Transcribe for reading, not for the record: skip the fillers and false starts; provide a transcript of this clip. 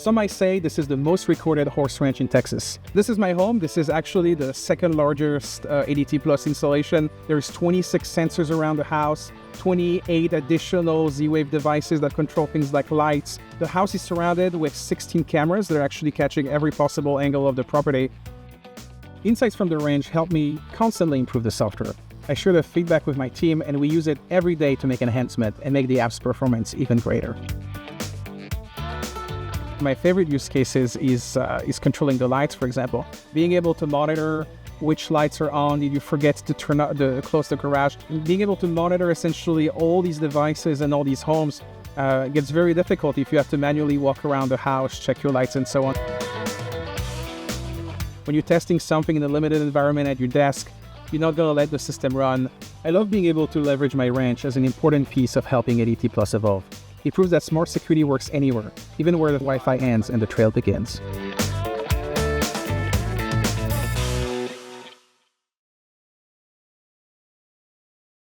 Some might say this is the most recorded horse ranch in Texas. This is my home. This is actually the second largest ADT Plus installation. There's 26 sensors around the house, 28 additional Z-Wave devices that control things like lights. The house is surrounded with 16 cameras that are actually catching every possible angle of the property. Insights from the range help me constantly improve the software. I share the feedback with my team, and we use it every day to make enhancement and make the app's performance even greater. My favorite use cases is controlling the lights, for example. Being able to monitor which lights are on, did you forget to close the garage? Being able to monitor essentially all these devices and all these homes gets very difficult if you have to manually walk around the house, check your lights and so on. When you're testing something in a limited environment at your desk, you're not going to let the system run. I love being able to leverage my ranch as an important piece of helping ADT Plus evolve. It proves that smart security works anywhere, even where the Wi-Fi ends and the trail begins.